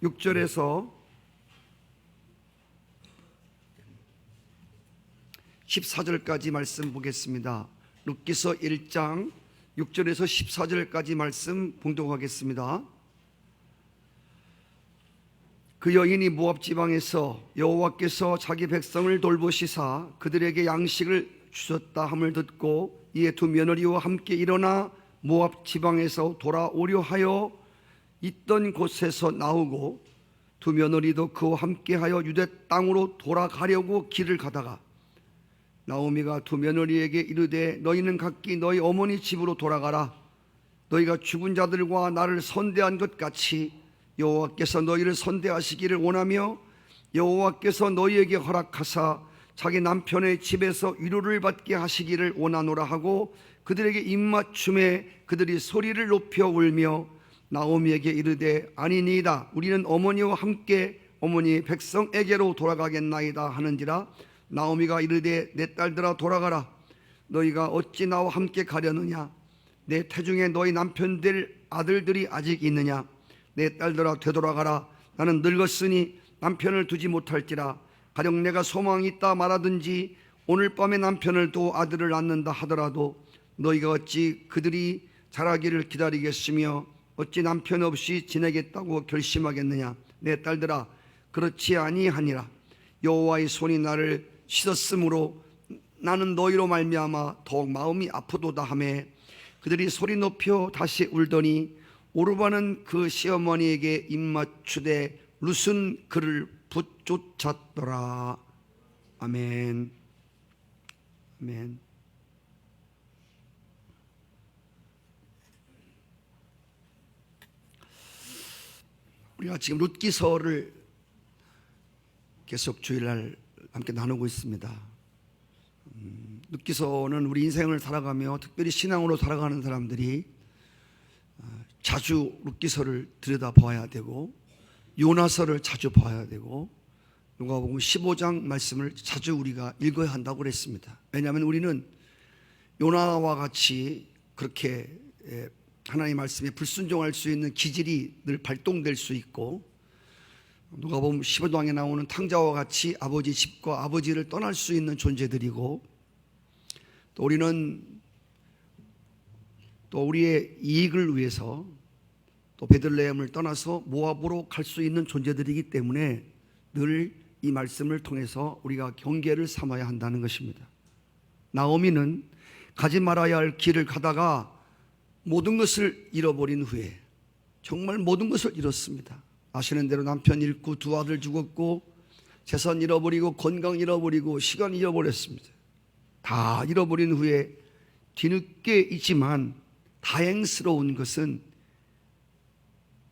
6절에서 14절까지 말씀 보겠습니다. 룻기서 1장 6절에서 14절까지 말씀 봉독하겠습니다. 그 여인이 모압 지방에서 여호와께서 자기 백성을 돌보시사 그들에게 양식을 주셨다 함을 듣고 이에 두 며느리와 함께 일어나 모압 지방에서 돌아오려 하여 있던 곳에서 나오고 두 며느리도 그와 함께하여 유대 땅으로 돌아가려고 길을 가다가 나오미가 두 며느리에게 이르되 너희는 각기 너희 어머니 집으로 돌아가라. 너희가 죽은 자들과 나를 선대한 것 같이 여호와께서 너희를 선대하시기를 원하며 여호와께서 너희에게 허락하사 자기 남편의 집에서 위로를 받게 하시기를 원하노라 하고 그들에게 입맞춤에 그들이 소리를 높여 울며 나오미에게 이르되 아니니이다. 우리는 어머니와 함께 어머니 백성에게로 돌아가겠나이다 하는지라. 나오미가 이르되 내 딸들아 돌아가라. 너희가 어찌 나와 함께 가려느냐? 내 태중에 너희 남편 될 아들들이 아직 있느냐? 내 딸들아 되돌아가라. 나는 늙었으니 남편을 두지 못할지라. 가령 내가 소망이 있다 말하든지 오늘 밤에 남편을 두어 아들을 낳는다 하더라도 너희가 어찌 그들이 자라기를 기다리겠으며 어찌 남편 없이 지내겠다고 결심하겠느냐? 내 딸들아 그렇지 아니하니라. 여호와의 손이 나를 씻었으므로 나는 너희로 말미암아 더욱 마음이 아프도다 하며 그들이 소리 높여 다시 울더니 오르바는 그 시어머니에게 입맞추되 룻은 그를 붙쫓았더라. 아멘. 아멘. 우리가 지금 룻기서를 계속 주일날 함께 나누고 있습니다. 룻기서는 우리 인생을 살아가며 특별히 신앙으로 살아가는 사람들이 자주 룻기서를 들여다봐야 되고 요나서를 자주 봐야 되고 누가복음 15장 말씀을 자주 우리가 읽어야 한다고 그랬습니다. 왜냐하면 우리는 요나와 같이 그렇게 하나님의 말씀에 불순종할 수 있는 기질이 늘 발동될 수 있고 누가복음 15장에 나오는 탕자와 같이 아버지 집과 아버지를 떠날 수 있는 존재들이고 또 우리는 또 우리의 이익을 위해서 또 베들레헴을 떠나서 모압으로 갈 수 있는 존재들이기 때문에 늘 이 말씀을 통해서 우리가 경계를 삼아야 한다는 것입니다. 나오미는 가지 말아야 할 길을 가다가 모든 것을 잃어버린 후에 정말 모든 것을 잃었습니다. 아시는 대로 남편 잃고 두 아들 죽었고 재산 잃어버리고 건강 잃어버리고 시간 잃어버렸습니다. 다 잃어버린 후에 뒤늦게 있지만 다행스러운 것은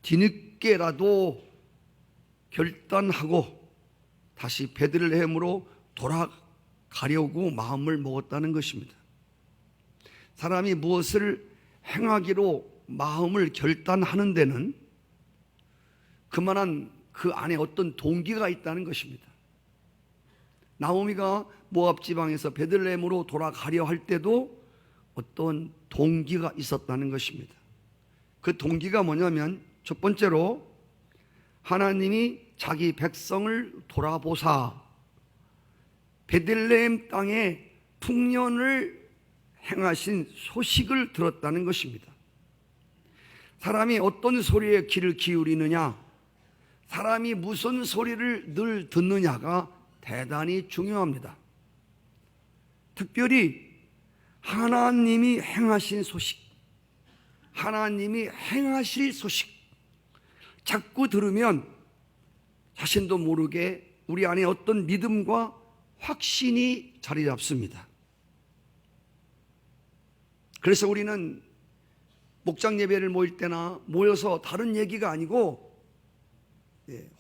뒤늦게라도 결단하고 다시 베들레헴으로 돌아가려고 마음을 먹었다는 것입니다. 사람이 무엇을 행하기로 마음을 결단하는 데는 그만한 그 안에 어떤 동기가 있다는 것입니다. 나오미가 모압 지방에서 베들레헴으로 돌아가려 할 때도 어떤 동기가 있었다는 것입니다. 그 동기가 뭐냐면 첫 번째로 하나님이 자기 백성을 돌아보사 베들레헴 땅에 풍년을 행하신 소식을 들었다는 것입니다. 사람이 어떤 소리에 귀를 기울이느냐, 사람이 무슨 소리를 늘 듣느냐가 대단히 중요합니다. 특별히 하나님이 행하신 소식, 하나님이 행하실 소식 자꾸 들으면 자신도 모르게 우리 안에 어떤 믿음과 확신이 자리 잡습니다. 그래서 우리는 목장 예배를 모일 때나 모여서 다른 얘기가 아니고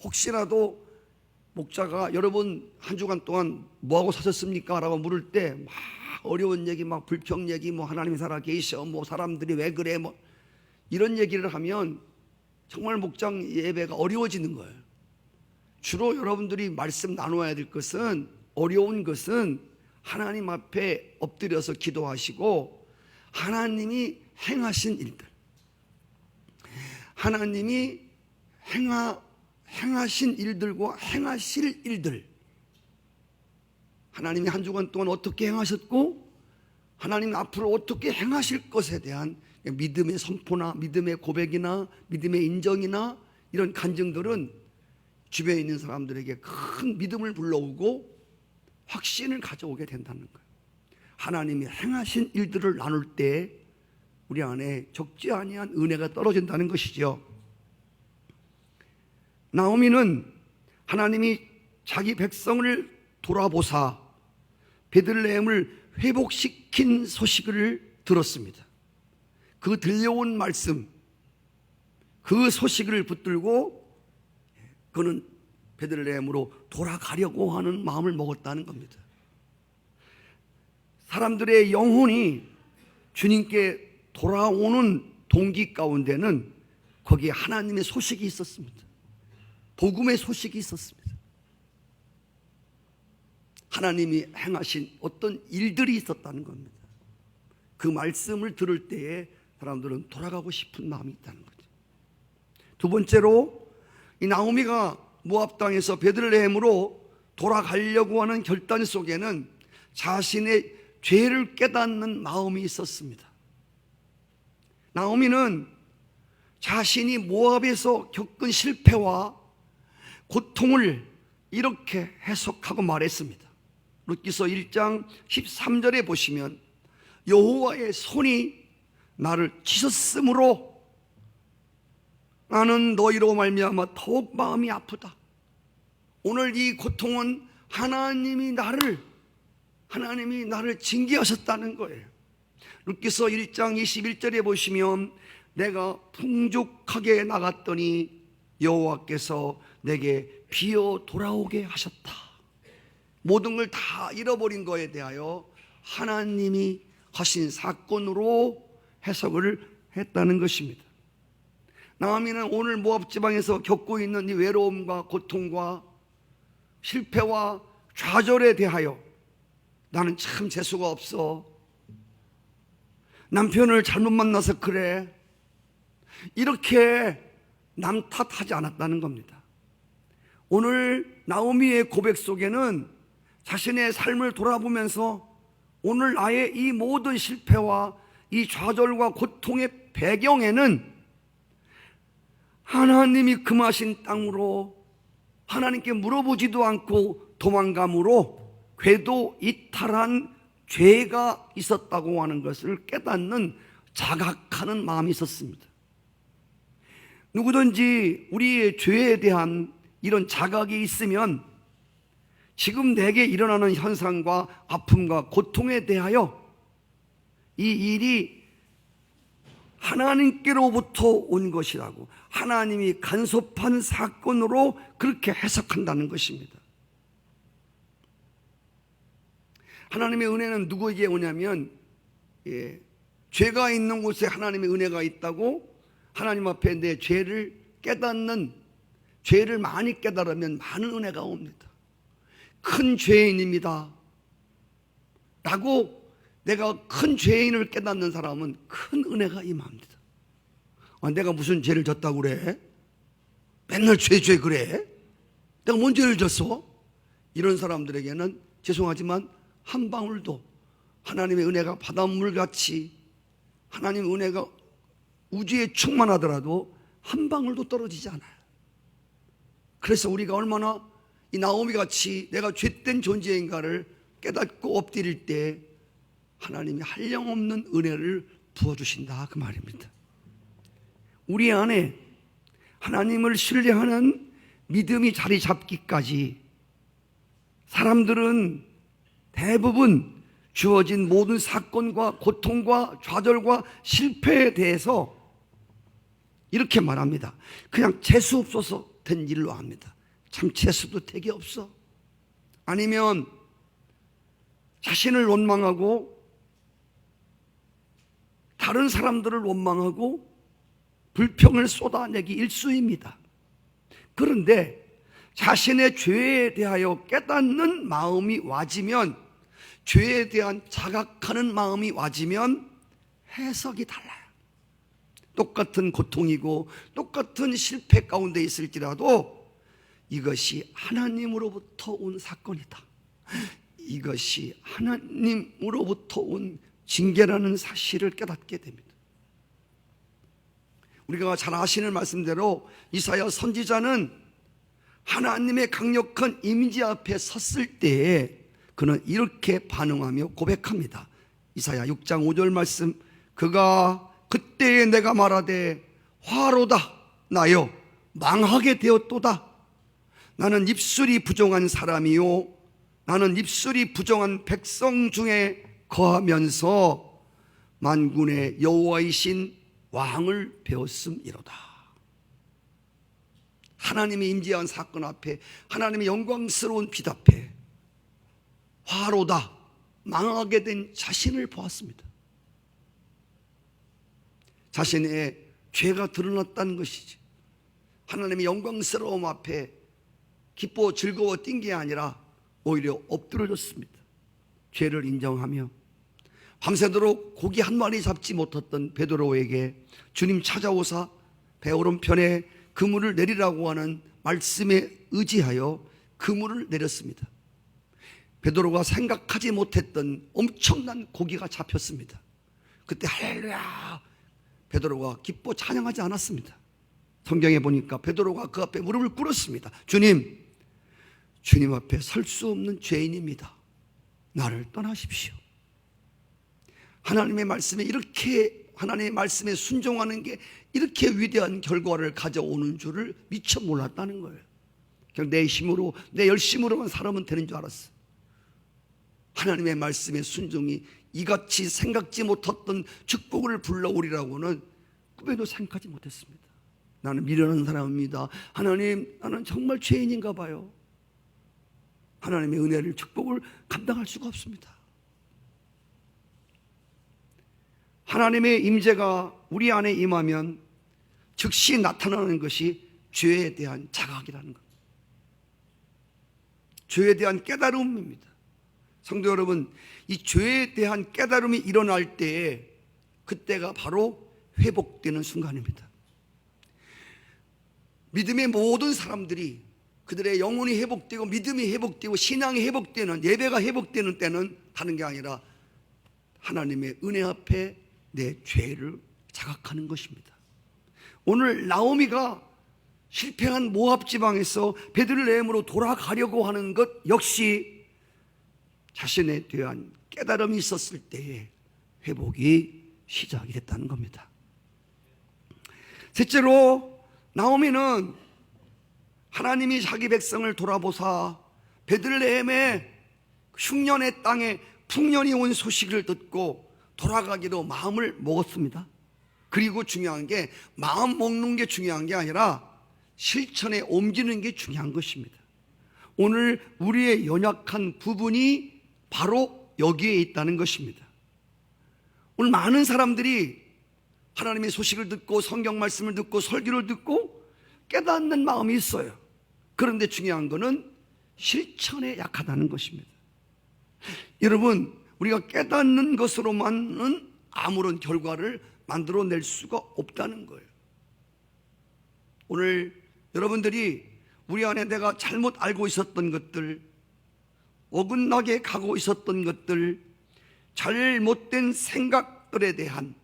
혹시라도 목자가 여러분 한 주간 동안 뭐하고 사셨습니까? 라고 물을 때 막 어려운 얘기, 막 불평 얘기, 뭐 하나님이 살아 계셔, 뭐 사람들이 왜 그래, 뭐 이런 얘기를 하면 정말 목장 예배가 어려워지는 거예요. 주로 여러분들이 말씀 나누어야 될 것은 어려운 것은 하나님 앞에 엎드려서 기도하시고 하나님이 행하신 일들, 하나님이 행하신 일들과 행하실 일들, 하나님이 한 주간 동안 어떻게 행하셨고 하나님 앞으로 어떻게 행하실 것에 대한 믿음의 선포나 믿음의 고백이나 믿음의 인정이나 이런 간증들은 주변에 있는 사람들에게 큰 믿음을 불러오고 확신을 가져오게 된다는 거예요. 하나님이 행하신 일들을 나눌 때 우리 안에 적지 아니한 은혜가 떨어진다는 것이죠. 나오미는 하나님이 자기 백성을 돌아보사 베들레헴을 회복시킨 소식을 들었습니다. 그 들려온 말씀, 그 소식을 붙들고 그는 베들레헴으로 돌아가려고 하는 마음을 먹었다는 겁니다. 사람들의 영혼이 주님께 돌아오는 동기 가운데는 거기에 하나님의 소식이 있었습니다. 복음의 소식이 있었습니다. 하나님이 행하신 어떤 일들이 있었다는 겁니다. 그 말씀을 들을 때에 사람들은 돌아가고 싶은 마음이 있다는 거죠. 두 번째로 이 나오미가 모압 땅에서 베들레헴으로 돌아가려고 하는 결단 속에는 자신의 죄를 깨닫는 마음이 있었습니다. 나오미는 자신이 모압에서 겪은 실패와 고통을 이렇게 해석하고 말했습니다. 룻기서 1장 13절에 보시면 여호와의 손이 나를 치셨으므로 나는 너희로 말미암아 더욱 마음이 아프다. 오늘 이 고통은 하나님이 나를 징계하셨다는 거예요. 룻기서 1장 21절에 보시면 내가 풍족하게 나갔더니 여호와께서 내게 비어 돌아오게 하셨다. 모든 걸 다 잃어버린 거에 대하여 하나님이 하신 사건으로 해석을 했다는 것입니다. 나오미는 오늘 모압 지방에서 겪고 있는 이 외로움과 고통과 실패와 좌절에 대하여 나는 참 재수가 없어, 남편을 잘못 만나서 그래, 이렇게 남 탓하지 않았다는 겁니다. 오늘 나오미의 고백 속에는 자신의 삶을 돌아보면서 오늘 나의 이 모든 실패와 이 좌절과 고통의 배경에는 하나님이 금하신 땅으로 하나님께 물어보지도 않고 도망감으로 궤도 이탈한 죄가 있었다고 하는 것을 깨닫는 자각하는 마음이 있었습니다. 누구든지 우리의 죄에 대한 이런 자각이 있으면 지금 내게 일어나는 현상과 아픔과 고통에 대하여 이 일이 하나님께로부터 온 것이라고, 하나님이 간섭한 사건으로 그렇게 해석한다는 것입니다. 하나님의 은혜는 누구에게 오냐면 죄가 있는 곳에 하나님의 은혜가 있다고, 하나님 앞에 내 죄를 깨닫는, 죄를 많이 깨달으면 많은 은혜가 옵니다. 큰 죄인입니다 라고 내가 큰 죄인을 깨닫는 사람은 큰 은혜가 임합니다. 내가 무슨 죄를 졌다고 그래? 맨날 죄 그래? 내가 뭔 죄를 졌어? 이런 사람들에게는 죄송하지만 한 방울도 하나님의 은혜가 바닷물같이 하나님의 은혜가 우주에 충만하더라도 한 방울도 떨어지지 않아요. 그래서 우리가 얼마나 이 나오미같이 내가 죄된 존재인가를 깨닫고 엎드릴 때 하나님이 한량없는 은혜를 부어주신다, 그 말입니다. 우리 안에 하나님을 신뢰하는 믿음이 자리 잡기까지 사람들은 대부분 주어진 모든 사건과 고통과 좌절과 실패에 대해서 이렇게 말합니다. 그냥 재수 없어서 된 일로 합니다. 참 재수도 되게 없어. 아니면 자신을 원망하고 다른 사람들을 원망하고 불평을 쏟아내기 일쑤입니다. 그런데 자신의 죄에 대하여 깨닫는 마음이 와지면, 죄에 대한 자각하는 마음이 와지면 해석이 달라요. 똑같은 고통이고 똑같은 실패 가운데 있을지라도 이것이 하나님으로부터 온 사건이다. 이것이 하나님으로부터 온 징계라는 사실을 깨닫게 됩니다. 우리가 잘 아시는 말씀대로 이사야 선지자는 하나님의 강력한 이미지 앞에 섰을 때에 그는 이렇게 반응하며 고백합니다. 이사야 6장 5절 말씀, 그가 그때에 내가 말하되 화로다 나여 망하게 되었도다. 나는 입술이 부정한 사람이요 나는 입술이 부정한 백성 중에 거하면서 만군의 여호와이신 왕을 배웠음이로다. 하나님의 임재한 사건 앞에, 하나님의 영광스러운 빛 앞에 화로다 망하게 된 자신을 보았습니다. 자신의 죄가 드러났다는 것이지, 하나님의 영광스러움 앞에 기뻐 즐거워 뛴 게 아니라 오히려 엎드려졌습니다. 죄를 인정하며 밤새도록 고기 한 마리 잡지 못했던 베드로에게 주님 찾아오사 배 오른편에 그물을 내리라고 하는 말씀에 의지하여 그물을 내렸습니다. 베드로가 생각하지 못했던 엄청난 고기가 잡혔습니다. 그때 할렐루야 베드로가 기뻐 찬양하지 않았습니다. 성경에 보니까 베드로가 그 앞에 무릎을 꿇었습니다. 주님 앞에 설 수 없는 죄인입니다. 나를 떠나십시오. 하나님의 말씀에 이렇게, 하나님의 말씀에 순종하는 게 이렇게 위대한 결과를 가져오는 줄을 미처 몰랐다는 거예요. 그냥 내 힘으로, 내 열심으로만 살아면 되는 줄 알았어. 하나님의 말씀에 순종이 이같이 생각지 못했던 축복을 불러오리라고는 꿈에도 생각하지 못했습니다. 나는 미련한 사람입니다. 하나님, 나는 정말 죄인인가 봐요. 하나님의 은혜를, 축복을 감당할 수가 없습니다. 하나님의 임재가 우리 안에 임하면 즉시 나타나는 것이 죄에 대한 자각이라는 것, 죄에 대한 깨달음입니다. 성도 여러분, 이 죄에 대한 깨달음이 일어날 때에 그때가 바로 회복되는 순간입니다. 믿음의 모든 사람들이 그들의 영혼이 회복되고 믿음이 회복되고 신앙이 회복되는, 예배가 회복되는 때는 다른 게 아니라 하나님의 은혜 앞에 내 죄를 자각하는 것입니다. 오늘 나오미가 실패한 모압 지방에서 베들레헴으로 돌아가려고 하는 것 역시 자신에 대한 깨달음이 있었을 때에 회복이 시작이 됐다는 겁니다. 셋째로, 나오미는 하나님이 자기 백성을 돌아보사 베들레헴의 흉년의 땅에 풍년이 온 소식을 듣고 돌아가기로 마음을 먹었습니다. 그리고 중요한 게, 마음 먹는 게 중요한 게 아니라 실천에 옮기는 게 중요한 것입니다. 오늘 우리의 연약한 부분이 바로 여기에 있다는 것입니다. 오늘 많은 사람들이 하나님의 소식을 듣고 성경 말씀을 듣고 설교를 듣고 깨닫는 마음이 있어요. 그런데 중요한 것은 실천에 약하다는 것입니다. 여러분, 우리가 깨닫는 것으로만은 아무런 결과를 만들어낼 수가 없다는 거예요. 오늘 여러분들이 우리 안에 내가 잘못 알고 있었던 것들, 어긋나게 가고 있었던 것들, 잘못된 생각들에 대한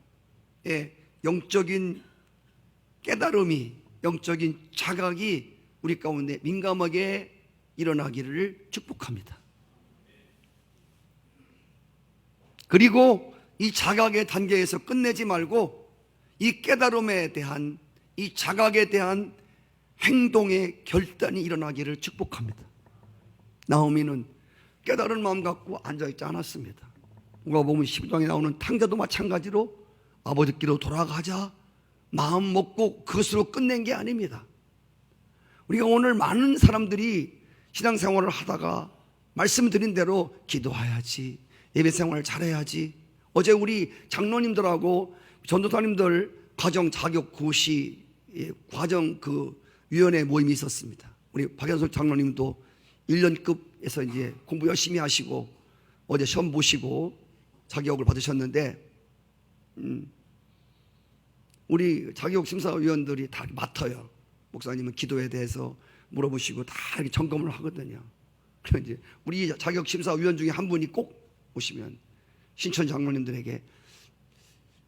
영적인 깨달음이, 영적인 자각이 우리 가운데 민감하게 일어나기를 축복합니다. 그리고 이 자각의 단계에서 끝내지 말고 이 깨달음에 대한, 이 자각에 대한 행동의 결단이 일어나기를 축복합니다. 나오미는 깨달은 마음 갖고 앉아있지 않았습니다. 누가복음 12장에 나오는 탕자도 마찬가지로 아버지께로 돌아가자 마음 먹고 그것으로 끝낸 게 아닙니다. 우리가 오늘 많은 사람들이 신앙생활을 하다가 말씀드린 대로 기도해야지, 예배생활을 잘해야지. 어제 우리 장로님들하고 전도사님들 과정 자격 고시 과정 위원회 모임이 있었습니다. 우리 박연석 장로님도 1년급에서 이제 공부 열심히 하시고 어제 시험 보시고 자격을 받으셨는데, 우리 자격 심사위원들이 다 맡아요. 목사님은 기도에 대해서, 물어보시고 다 이렇게 점검을 하거든요. 그래서 이제 우리 자격심사위원 중에 한 분이 꼭 오시면 신천 장로님들에게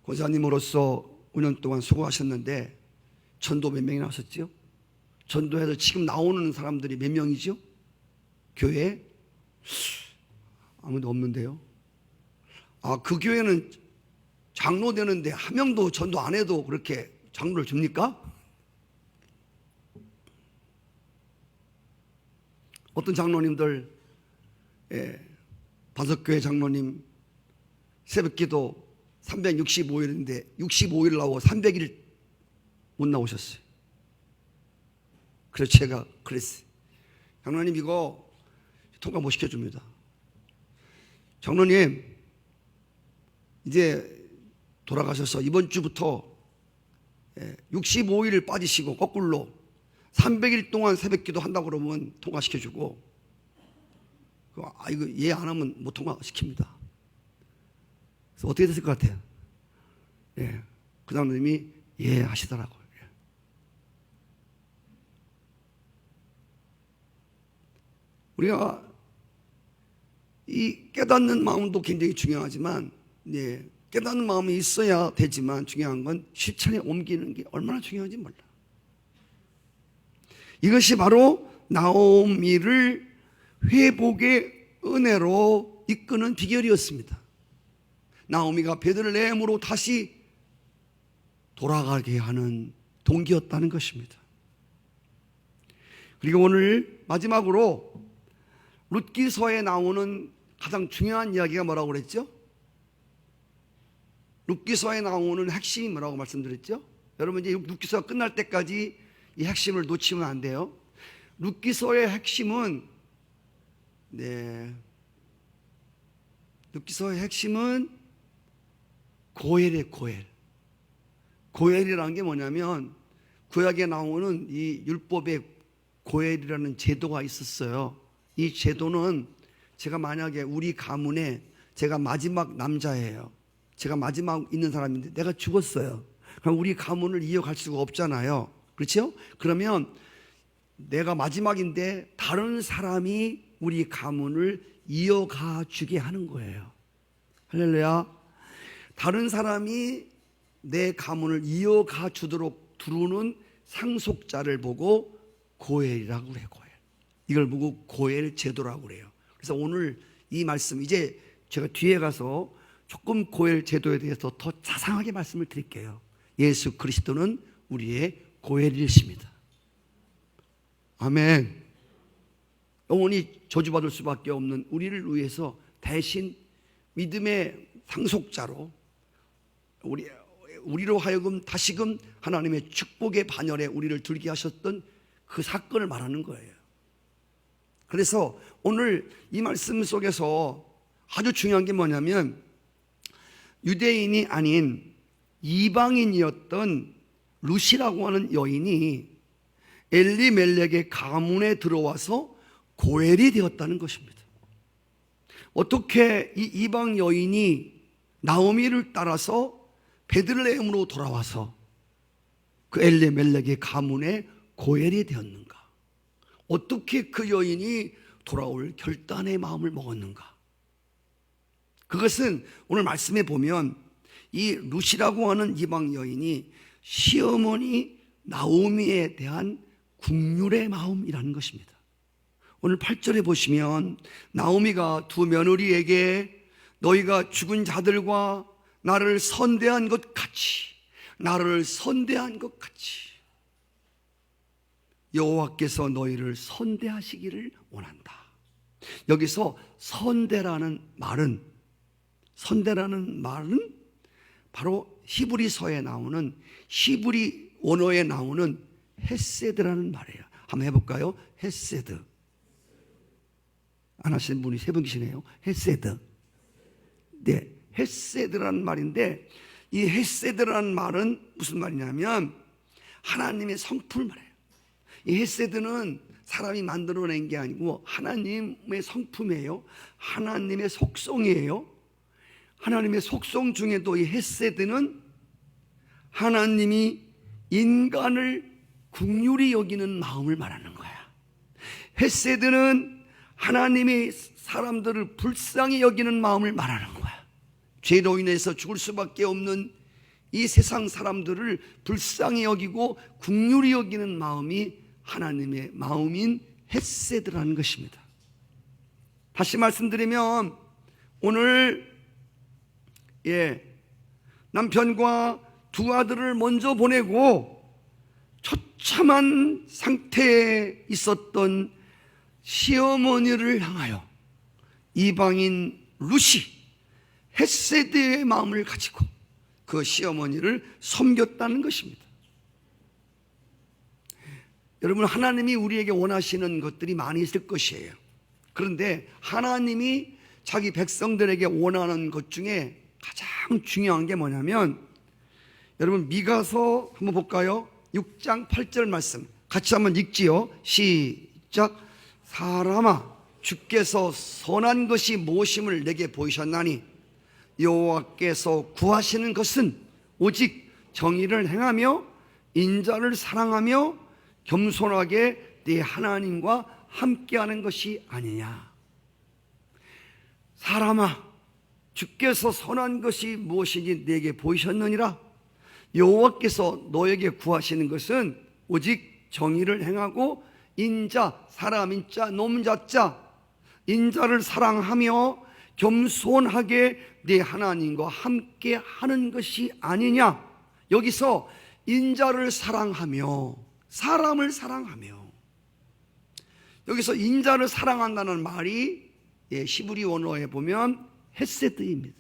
권사님으로서 5년 동안 수고하셨는데 전도 몇 명이 나왔었죠? 전도해서 지금 나오는 사람들이 몇 명이죠? 교회에? 아무도 없는데요. 그 교회는 장로 되는데 한 명도 전도 안 해도 그렇게 장로를 줍니까? 어떤 장로님들, 반석교회 장로님 새벽기도 365일인데 65일 나오고 300일 못 나오셨어요. 그래서 제가 그랬어요. 장로님 이거 통과 못 시켜줍니다. 장로님 이제 돌아가셔서 이번 주부터 65일을 빠지시고 거꾸로 300일 동안 새벽기도 한다고 그러면 통과시켜주고 이거 예 안 하면 못 통과시킵니다. 그래서 어떻게 됐을 것 같아요? 그 장로님이 예 하시더라고요. 우리가 이 깨닫는 마음도 굉장히 중요하지만 깨닫는 마음이 있어야 되지만 중요한 건 실천에 옮기는 게 얼마나 중요한지 몰라. 이것이 바로 나오미를 회복의 은혜로 이끄는 비결이었습니다. 나오미가 베들레헴으로 다시 돌아가게 하는 동기였다는 것입니다. 그리고 오늘 마지막으로 룻기서에 나오는 가장 중요한 이야기가 뭐라고 그랬죠? 룻기서에 나오는 핵심이 뭐라고 말씀드렸죠? 여러분 이제 룻기서가 끝날 때까지 이 핵심을 놓치면 안 돼요. 룻기서의 핵심은 룻기서의 핵심은 고엘이에요. 고엘이라는 게 뭐냐면 구약에 나오는 이 율법의 고엘이라는 제도가 있었어요. 이 제도는 제가 만약에 우리 가문에 제가 마지막 남자예요. 제가 마지막 있는 사람인데 내가 죽었어요. 그럼 우리 가문을 이어갈 수가 없잖아요. 그렇죠? 그러면 내가 마지막인데 다른 사람이 우리 가문을 이어가 주게 하는 거예요. 할렐루야. 다른 사람이 내 가문을 이어가 주도록 두르는 상속자를 보고 고엘이라고 그래요. 고엘. 이걸 보고 고엘 제도라고 그래요. 그래서 오늘 이 말씀 이제 제가 뒤에 가서 조금 고엘 제도에 대해서 더 자상하게 말씀을 드릴게요. 예수 그리스도는 우리의 고엘이십니다. 아멘. 영원히 저주받을 수밖에 없는 우리를 위해서 대신 믿음의 상속자로 우리로 하여금 다시금 하나님의 축복의 반열에 우리를 들게 하셨던 그 사건을 말하는 거예요. 그래서 오늘 이 말씀 속에서 아주 중요한 게 뭐냐면 유대인이 아닌 이방인이었던 룻이라고 하는 여인이 엘리멜렉의 가문에 들어와서 고엘이 되었다는 것입니다. 어떻게 이 이방 여인이 나오미를 따라서 베들레헴으로 돌아와서 그 엘리멜렉의 가문에 고엘이 되었는가? 어떻게 그 여인이 돌아올 결단의 마음을 먹었는가? 그것은 오늘 말씀에 보면 이 룻이라고 하는 이방 여인이 시어머니 나오미에 대한 국률의 마음이라는 것입니다. 오늘 8절에 보시면 나오미가 두 며느리에게 너희가 죽은 자들과 나를 선대한 것 같이 여호와께서 너희를 선대하시기를 원한다. 여기서 선대라는 말은 바로 히브리서에 나오는 히브리 원어에 나오는 헤세드라는 말이에요. 한번 해볼까요? 헤세드. 안 하시는 분이 세 분 계시네요. 헤세드. 네, 헤세드라는 말인데 이 헤세드라는 말은 무슨 말이냐면 하나님의 성품을 말해요. 이 헤세드는 사람이 만들어낸 게 아니고 하나님의 성품이에요. 하나님의 속성이에요. 하나님의 속성 중에도 이 헤세드는 하나님이 인간을 긍휼히 여기는 마음을 말하는 거야. 헤세드는 하나님이 사람들을 불쌍히 여기는 마음을 말하는 거야. 죄로 인해서 죽을 수밖에 없는 이 세상 사람들을 불쌍히 여기고 긍휼히 여기는 마음이 하나님의 마음인 헤세드라는 것입니다. 다시 말씀드리면 오늘 남편과 두 아들을 먼저 보내고 처참한 상태에 있었던 시어머니를 향하여 이방인 룻이 헤세드의 마음을 가지고 그 시어머니를 섬겼다는 것입니다. 여러분, 하나님이 우리에게 원하시는 것들이 많이 있을 것이에요. 그런데 하나님이 자기 백성들에게 원하는 것 중에 가장 중요한 게 뭐냐면, 여러분 미가서 한번 볼까요? 6장 8절 말씀 같이 한번 읽지요. 시작. 사람아, 주께서 선한 것이 무엇임을 내게 보이셨나니 여호와께서 구하시는 것은 오직 정의를 행하며 인자를 사랑하며 겸손하게 네 하나님과 함께하는 것이 아니냐. 사람아, 주께서 선한 것이 무엇인지 내게 보이셨느니라. 여호와께서 너에게 구하시는 것은 오직 정의를 행하고 인자, 사람 인자, 놈 자자, 인자를 사랑하며 겸손하게 네 하나님과 함께 하는 것이 아니냐. 여기서 인자를 사랑하며, 사람을 사랑하며, 여기서 인자를 사랑한다는 말이 히브리 원어에 보면 헤세드입니다.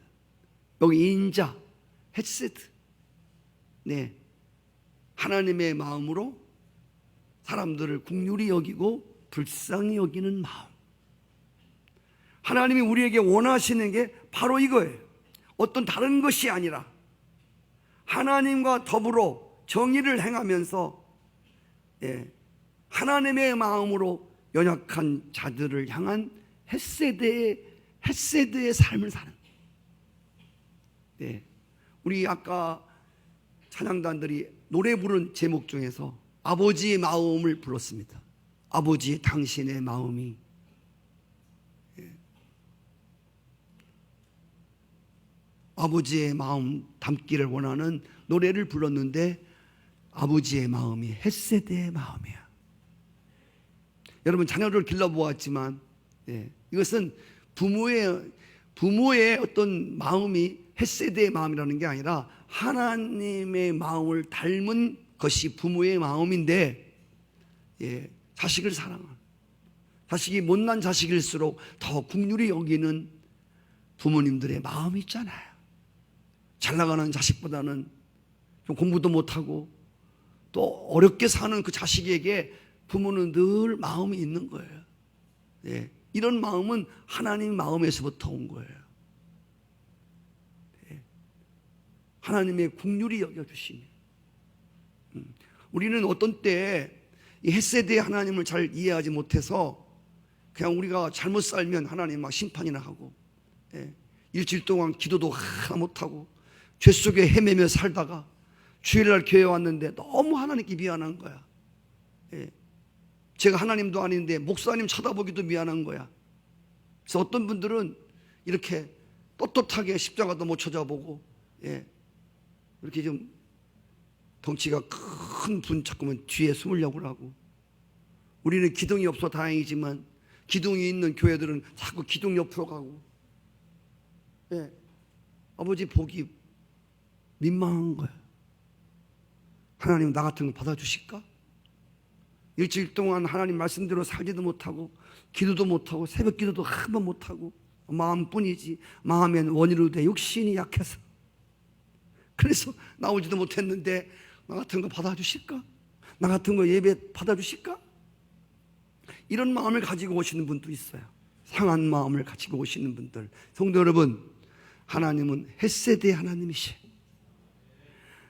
여기 인자, 헤세드. 하나님의 마음으로 사람들을 긍휼히 여기고 불쌍히 여기는 마음. 하나님이 우리에게 원하시는 게 바로 이거예요. 어떤 다른 것이 아니라 하나님과 더불어 정의를 행하면서 하나님의 마음으로 연약한 자들을 향한 헤세드의 삶을 사는. 우리 아까 찬양단들이 노래 부른 제목 중에서 아버지의 마음을 불렀습니다. 아버지, 당신의 마음이. 아버지의 마음 담기를 원하는 노래를 불렀는데 아버지의 마음이 헤세드의 마음이야. 여러분, 자녀를 길러보았지만 이것은 부모의 어떤 마음이 헤세드의 마음이라는 게 아니라 하나님의 마음을 닮은 것이 부모의 마음인데, 자식을 사랑하는, 자식이 못난 자식일수록 더 긍휼히 여기는 부모님들의 마음이 있잖아요. 잘 나가는 자식보다는 좀 공부도 못하고 또 어렵게 사는 그 자식에게 부모는 늘 마음이 있는 거예요. 이런 마음은 하나님 마음에서부터 온 거예요. 하나님의 긍휼히 여겨주시니. 우리는 어떤 때 이 헤세드의 하나님을 잘 이해하지 못해서 그냥 우리가 잘못 살면 하나님 막 심판이나 하고, 일주일 동안 기도도 하나 못하고 죄 속에 헤매며 살다가 주일날 교회 왔는데 너무 하나님께 미안한 거야. 제가 하나님도 아닌데 목사님 쳐다보기도 미안한 거야. 그래서 어떤 분들은 이렇게 떳떳하게 십자가도 못 찾아보고, 이렇게 좀 덩치가 큰 분 자꾸만 뒤에 숨으려고 하고, 우리는 기둥이 없어 다행이지만 기둥이 있는 교회들은 자꾸 기둥 옆으로 가고, 아버지 보기 민망한 거야. 하나님 나 같은 거 받아주실까? 일주일 동안 하나님 말씀대로 살지도 못하고 기도도 못하고 새벽 기도도 한 번 못하고 마음뿐이지, 마음엔 원이로 돼 육신이 약해서 그래서 나오지도 못했는데 나 같은 거 받아주실까? 나 같은 거 예배 받아주실까? 이런 마음을 가지고 오시는 분도 있어요. 상한 마음을 가지고 오시는 분들. 성도 여러분, 하나님은 헤세드의 하나님이시.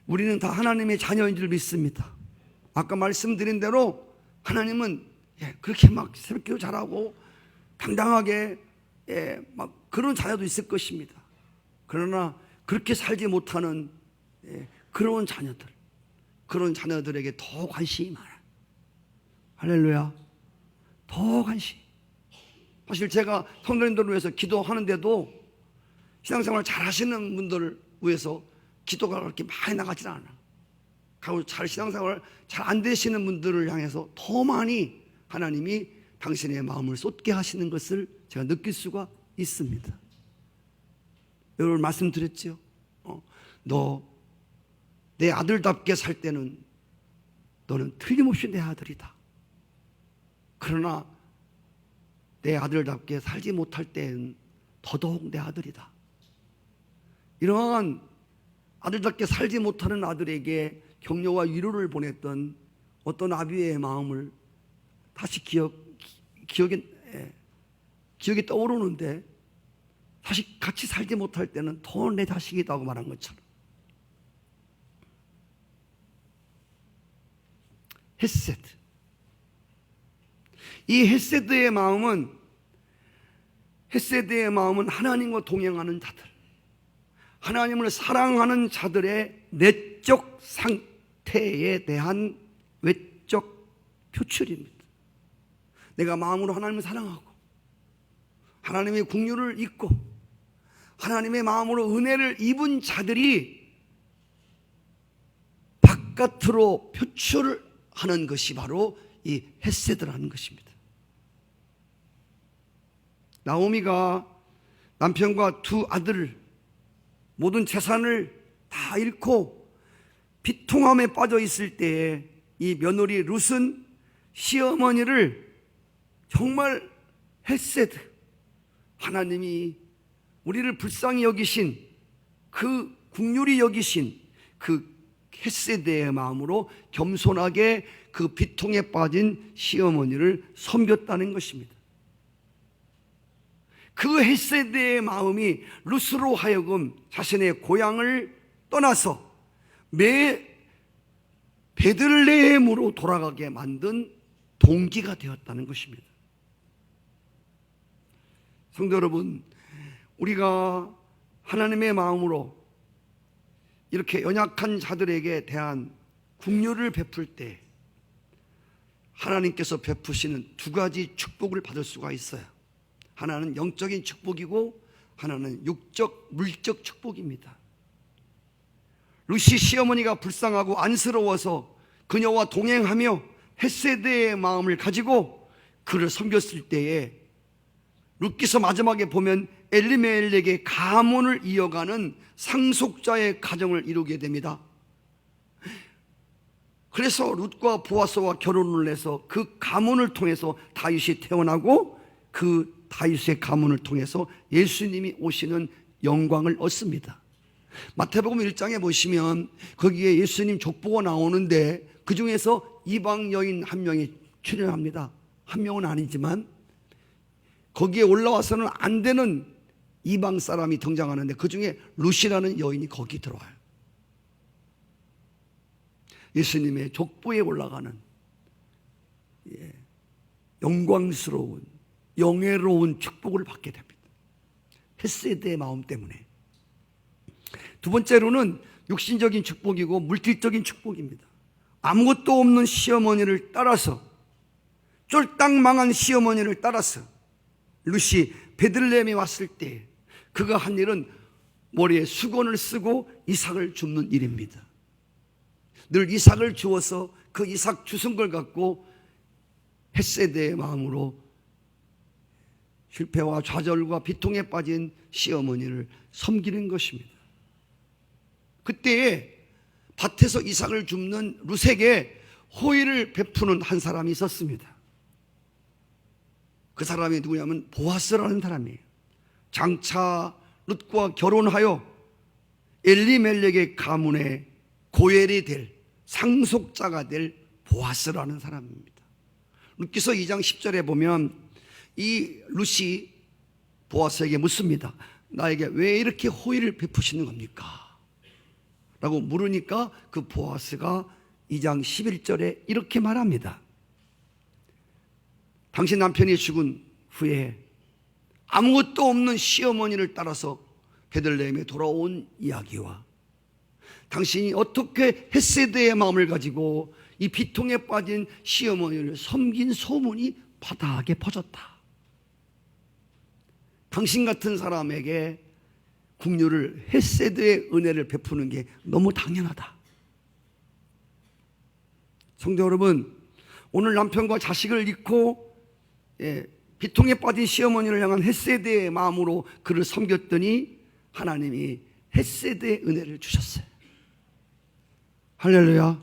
우리는 다 하나님의 자녀인 줄 믿습니다. 아까 말씀드린 대로 하나님은 그렇게 막 새벽기도 잘하고 당당하게 막 그런 자녀도 있을 것입니다. 그러나 그렇게 살지 못하는 그런 자녀들, 그런 자녀들에게 더 관심이 많아요. 할렐루야. 더 간신히. 사실 제가 성도님들을 위해서 기도하는데도 신앙생활 잘 하시는 분들을 위해서 기도가 그렇게 많이 나가질 않아. 가고 잘 신앙생활 잘 안 되시는 분들을 향해서 더 많이 하나님이 당신의 마음을 쏟게 하시는 것을 제가 느낄 수가 있습니다. 여러분 말씀드렸죠. 너 내 아들답게 살 때는 너는 틀림없이 내 아들이다. 그러나 내 아들답게 살지 못할 때는 더더욱 내 아들이다. 이러한 아들답게 살지 못하는 아들에게 격려와 위로를 보냈던 어떤 아비의 마음을 다시 기억에 떠오르는데, 사실 같이 살지 못할 때는 더 내 자식이다고 말한 것처럼 헤세드. 이 헤세드의 마음은 하나님과 동행하는 자들, 하나님을 사랑하는 자들의 내적 상태에 대한 외적 표출입니다. 내가 마음으로 하나님을 사랑하고 하나님의 긍휼을 잊고 하나님의 마음으로 은혜를 입은 자들이 바깥으로 표출하는 것이 바로 이 헤세드라는 것입니다. 나오미가 남편과 두 아들, 모든 재산을 다 잃고 비통함에 빠져 있을 때에 이 며느리 룻은 시어머니를 정말 헤세드, 하나님이 우리를 불쌍히 여기신 그 긍휼히 여기신 그 헤세드의 마음으로 겸손하게 그 비통에 빠진 시어머니를 섬겼다는 것입니다. 그 헤세드의 마음이 룻으로 하여금 자신의 고향을 떠나서 베들레헴으로 돌아가게 만든 동기가 되었다는 것입니다. 성도 여러분, 우리가 하나님의 마음으로 이렇게 연약한 자들에게 대한 긍휼을 베풀 때 하나님께서 베푸시는 두 가지 축복을 받을 수가 있어요. 하나는 영적인 축복이고 하나는 육적, 물적 축복입니다. 룻이 시어머니가 불쌍하고 안쓰러워서 그녀와 동행하며 헤세드의 마음을 가지고 그를 섬겼을 때에 룻기서 마지막에 보면 엘리멜렉의 가문을 이어가는 상속자의 가정을 이루게 됩니다. 그래서 룻과 보아스와 결혼을 해서 그 가문을 통해서 다윗이 태어나고 그 다윗의 가문을 통해서 예수님이 오시는 영광을 얻습니다. 마태복음 1장에 보시면 거기에 예수님 족보가 나오는데 그 중에서 이방 여인 한 명이 출연합니다. 한 명은 아니지만 거기에 올라와서는 안 되는 이방 사람이 등장하는데 그 중에 룻이라는 여인이 거기 들어와요. 예수님의 족보에 올라가는 영광스러운 영예로운 축복을 받게 됩니다. 헤세드의 마음 때문에. 두 번째로는 육신적인 축복이고 물질적인 축복입니다. 아무것도 없는 시어머니를 따라서, 쫄딱 망한 시어머니를 따라서 룻이 베들레헴에 왔을 때 그가 한 일은 머리에 수건을 쓰고 이삭을 줍는 일입니다. 늘 이삭을 주어서 그 이삭 주신 걸 갖고 헤세드의 마음으로 실패와 좌절과 비통에 빠진 시어머니를 섬기는 것입니다. 그때에 밭에서 이삭을 줍는 룻에게 호의를 베푸는 한 사람이 있었습니다. 그 사람이 누구냐면 보아스라는 사람이에요. 장차 룻과 결혼하여 엘리멜렉의 가문의 고엘이 될 상속자가 될 보아스라는 사람입니다. 룻기서 2장 10절에 보면 이 룻이 보아스에게 묻습니다. 나에게 왜 이렇게 호의를 베푸시는 겁니까? 라고 물으니까 그 보아스가 2장 11절에 이렇게 말합니다. 당신 남편이 죽은 후에 아무것도 없는 시어머니를 따라서 베들레헴에 돌아온 이야기와 당신이 어떻게 헤세드의 마음을 가지고 이 비통에 빠진 시어머니를 섬긴 소문이 바다하게 퍼졌다. 당신 같은 사람에게 긍휼을, 헤세드의 은혜를 베푸는 게 너무 당연하다. 성도 여러분, 오늘 남편과 자식을 잃고 비통에 빠진 시어머니를 향한 헤세드의 마음으로 그를 섬겼더니 하나님이 헤세드의 은혜를 주셨어요. 할렐루야.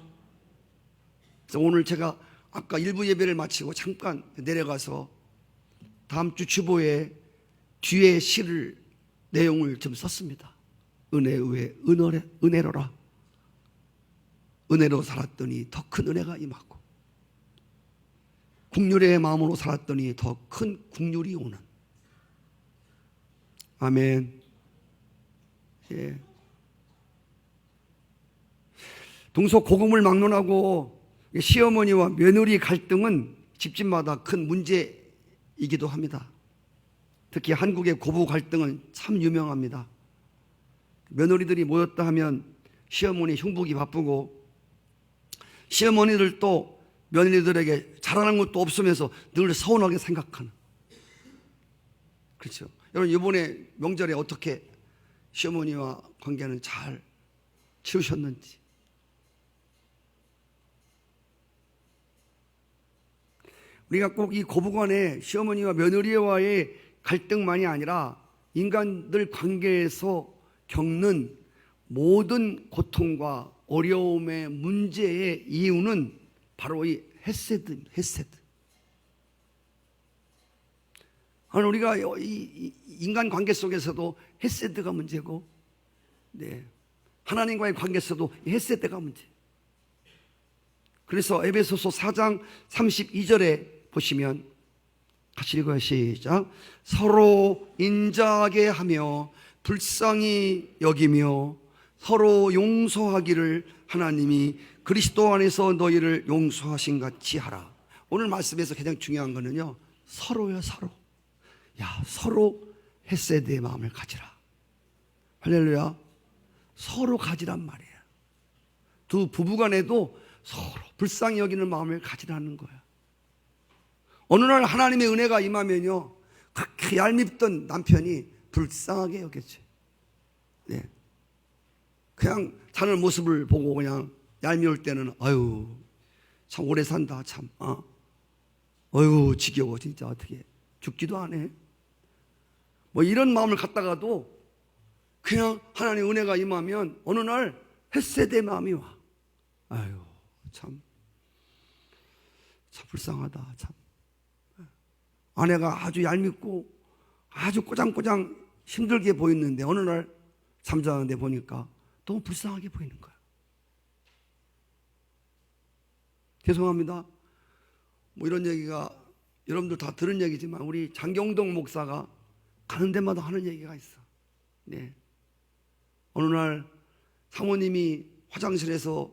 그래서 오늘 제가 아까 일부 예배를 마치고 잠깐 내려가서 다음 주 주보에 뒤에 시를 내용을 좀 썼습니다. 은혜 위에 은혜로라. 은혜로 살았더니 더 큰 은혜가 임하고, 긍휼의 마음으로 살았더니 더 큰 긍휼이 오는. 아멘. 예. 동서고금을 막론하고 시어머니와 며느리 갈등은 집집마다 큰 문제이기도 합니다. 특히 한국의 고부 갈등은 참 유명합니다. 며느리들이 모였다 하면 시어머니 흉보기 바쁘고, 시어머니들도 며느리들에게 잘하는 것도 없으면서 늘 서운하게 생각하는. 그렇죠. 여러분, 이번에 명절에 어떻게 시어머니와 관계는 잘 치우셨는지. 우리가 꼭 이 고부간의 시어머니와 며느리와의 갈등만이 아니라 인간들 관계에서 겪는 모든 고통과 어려움의 문제의 이유는 바로 이 헤세드. 우리가 이 인간 관계 속에서도 헤세드가 문제고, 하나님과의 관계에서도 헤세드가 문제. 그래서 에베소서 4장 32절에 보시면 같이 읽어요. 시작. 서로 인자하게 하며 불쌍히 여기며 서로 용서하기를 하나님이 그리스도 안에서 너희를 용서하신 같이 하라. 오늘 말씀에서 가장 중요한 거는요, 서로요, 서로. 서로 헤세드의 마음을 가지라. 할렐루야. 서로 가지란 말이에요. 두 부부간에도 서로 불쌍히 여기는 마음을 가지라는 거야. 어느 날 하나님의 은혜가 임하면요, 그렇게 얄밉던 남편이 불쌍하게 여겼지. 그냥 자는 모습을 보고 그냥 얄미울 때는 아유 참 오래 산다 참. 어휴 지겨워 진짜 어떻게 죽지도 않네. 뭐 이런 마음을 갖다가도 그냥 하나님의 은혜가 임하면 어느 날 헤세드의 마음이 와. 아유 참 불쌍하다 참. 아내가 아주 얄밉고 아주 꼬장꼬장 힘들게 보이는데 어느 날 잠자는데 보니까 너무 불쌍하게 보이는 거야. 죄송합니다. 뭐 이런 얘기가 여러분들 다 들은 얘기지만 우리 장경동 목사가 가는 데마다 하는 얘기가 있어. 어느 날 사모님이 화장실에서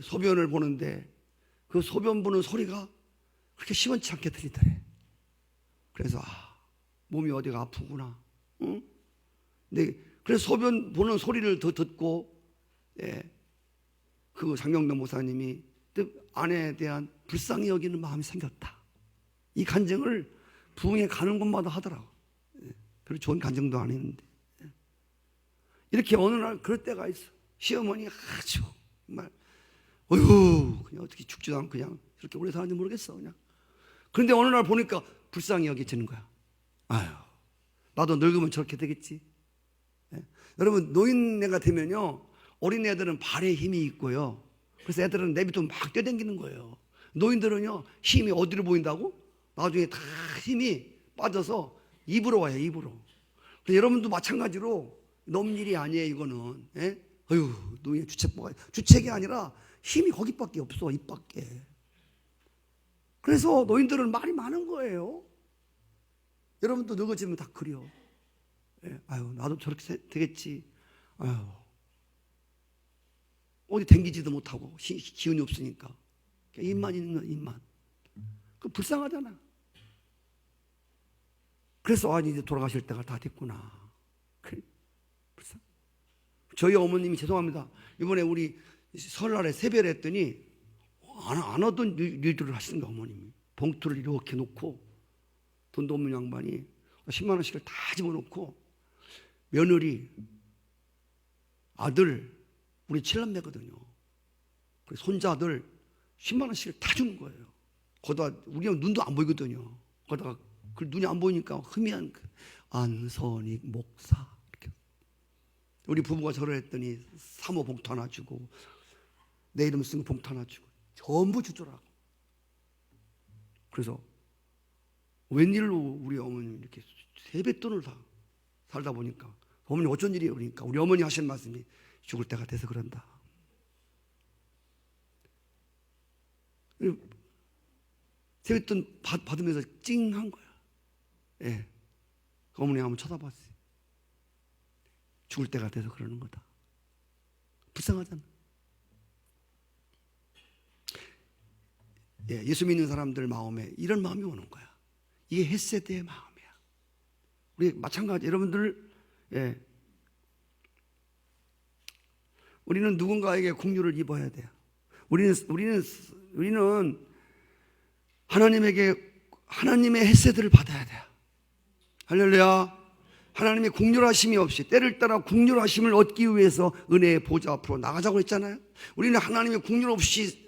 소변을 보는데 그 소변 보는 소리가 그렇게 시원치 않게 들리더래. 그래서 몸이 어디가 아프구나. 응? 근데 그래서 소변 보는 소리를 더 듣고 그 장경동 목사님이 아내에 대한 불쌍히 여기는 마음이 생겼다. 이 간증을 부흥에 가는 곳마다 하더라고. 별로 좋은 간증도 아닌데 이렇게 어느 날 그럴 때가 있어. 시어머니가 아주 정말 어휴 그냥 어떻게 죽지도 않고 그냥 이렇게 오래 사는지 모르겠어 그냥. 그런데 어느 날 보니까 불쌍히 여겨지는 거야. 아유 나도 늙으면 저렇게 되겠지. 여러분 노인네가 되면요 어린애들은 발에 힘이 있고요. 그래서 애들은 내비두면 막 뛰어다니는 거예요. 노인들은요 힘이 어디로 보인다고? 나중에 다 힘이 빠져서 입으로 와요. 입으로. 그래서 여러분도 마찬가지로 넘 일이 아니에요 이거는. 어휴 노인의 주책이 아니라 힘이 거기밖에 없어. 입밖에. 그래서 노인들은 말이 많은 거예요. 여러분도 늙어지면 다 그려. 아유 나도 저렇게 되겠지. 아유 어디 댕기지도 못하고 기운이 없으니까 입만 있는 입만. 그 불쌍하잖아. 그래서 이제 돌아가실 때가 다 됐구나. 그래 불쌍. 저희 어머님이 죄송합니다. 이번에 우리 설날에 세배를 했더니 안 하던 일들을 하시는 거야 어머님이. 봉투를 이렇게 놓고 돈도 없는 양반이 10만 원씩을 다 집어넣고 며느리, 아들, 우리 7남매거든요. 손자들 10만 원씩을 다 주는 거예요. 거기다 우리는 눈도 안 보이거든요. 거기다가 그 눈이 안 보이니까 희미한 안선익 목사 이렇게. 우리 부부가 절을 했더니 사모 봉투 하나 주고 내 이름 쓴 봉투 하나 주고 전부 주더라고. 그래서 웬일로 우리 어머니 이렇게 세뱃돈을 다 살다 보니까 어머니 어쩐 일이에요? 그러니까 우리 어머니 하신 말씀이 죽을 때가 돼서 그런다. 세뱃돈 받으면서 찡한 거야. 예. 어머니 한번 쳐다봤어요. 죽을 때가 돼서 그러는 거다. 불쌍하잖아. 예, 예수 믿는 사람들 마음에 이런 마음이 오는 거야. 이게 헤세드의 마음이야. 우리 마찬가지 여러분들, 예, 우리는 누군가에게 긍휼을 입어야 돼요. 우리는 하나님의 헤세드를 받아야 돼요. 할렐루야. 하나님의 긍휼하심이 없이 때를 따라 긍휼하심을 얻기 위해서 은혜의 보좌 앞으로 나가자고 했잖아요. 우리는 하나님의 긍휼 없이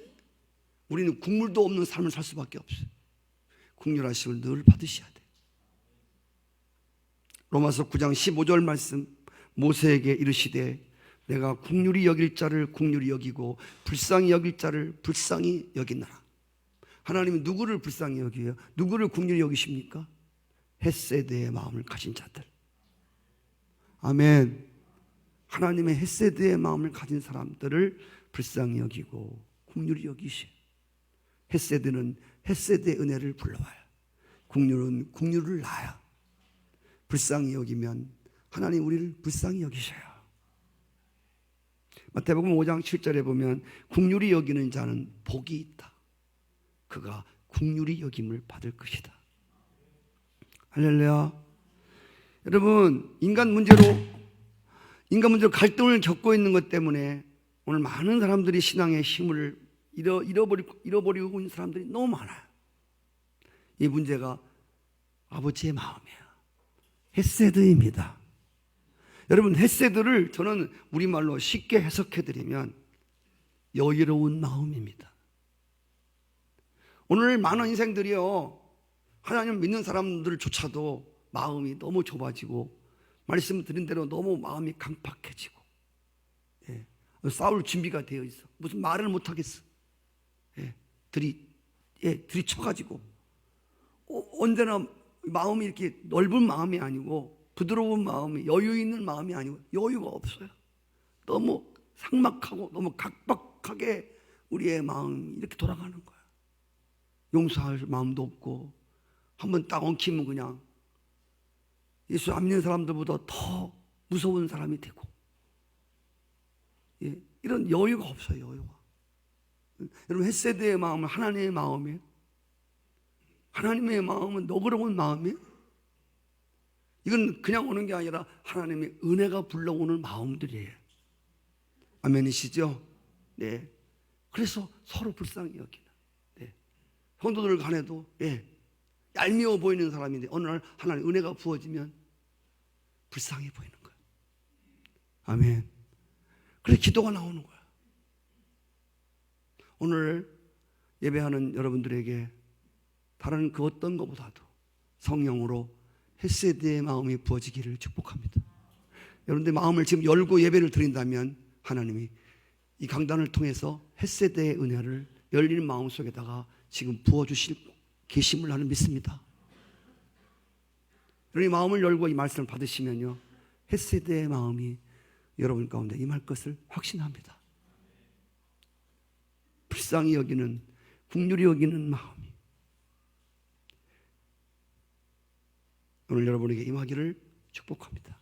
우리는 국물도 없는 삶을 살 수밖에 없어요. 긍휼하심을 늘 받으셔야 돼요. 로마서 9장 15절 말씀, 모세에게 이르시되 내가 긍휼히 여길 자를 긍휼히 여기고 불쌍히 여길 자를 불쌍히 여기노라. 하나님은 누구를 불쌍히 여기요? 누구를 긍휼히 여기십니까? 헤세드의 마음을 가진 자들. 아멘. 하나님의 헤세드의 마음을 가진 사람들을 불쌍히 여기고 긍휼히 여기시. 헤세드는 헤세드의 은혜를 불러와요. 긍휼은 긍휼을 낳아요. 불쌍히 여기면 하나님 우리를 불쌍히 여기셔요. 마태복음 5장 7절에 보면 긍휼히 여기는 자는 복이 있다. 그가 긍휼히 여김을 받을 것이다. 할렐루야. 여러분, 인간 문제로 갈등을 겪고 있는 것 때문에 오늘 많은 사람들이 신앙의 힘을 잃어버리고 있는 사람들이 너무 많아요. 이 문제가 아버지의 마음이에요. 헤세드입니다. 여러분, 헤세드를 저는 우리말로 쉽게 해석해드리면 여유로운 마음입니다. 오늘 많은 인생들이요, 하나님 믿는 사람들조차도 마음이 너무 좁아지고 말씀드린 대로 너무 마음이 강팍해지고, 예, 싸울 준비가 되어 있어. 무슨 말을 못하겠어. 예, 들이쳐가지고 언제나 마음이 이렇게 넓은 마음이 아니고 부드러운 마음이, 여유 있는 마음이 아니고 여유가 없어요. 너무 삭막하고 너무 각박하게 우리의 마음이 이렇게 돌아가는 거야. 용서할 마음도 없고 한번 딱 엉키면 그냥 예수 안 믿는 사람들보다 더 무서운 사람이 되고, 예, 이런 여유가 없어요. 여유가. 여러분, 헤세드의 마음은 하나님의 마음이에요. 하나님의 마음은 너그러운 마음이에요. 이건 그냥 오는 게 아니라 하나님의 은혜가 불러오는 마음들이에요. 아멘이시죠? 네. 그래서 서로 불쌍히 여기는. 네. 성도들 간에도, 예, 얄미워 보이는 사람인데 어느 날 하나님 은혜가 부어지면 불쌍해 보이는 거예요. 아멘. 그래서 기도가 나오는 거야. 오늘 예배하는 여러분들에게 다른 그 어떤 것보다도 성령으로 헤세드의 마음이 부어지기를 축복합니다. 여러분들 마음을 지금 열고 예배를 드린다면 하나님이 이 강단을 통해서 헤세드의 은혜를 열린 마음 속에다가 지금 부어주실 계심을 나는 믿습니다. 여러분이 마음을 열고 이 말씀을 받으시면요, 헤세드의 마음이 여러분 가운데 임할 것을 확신합니다. 불쌍히 여기는, 긍휼히 여기는 마음이 오늘 여러분에게 임하기를 축복합니다.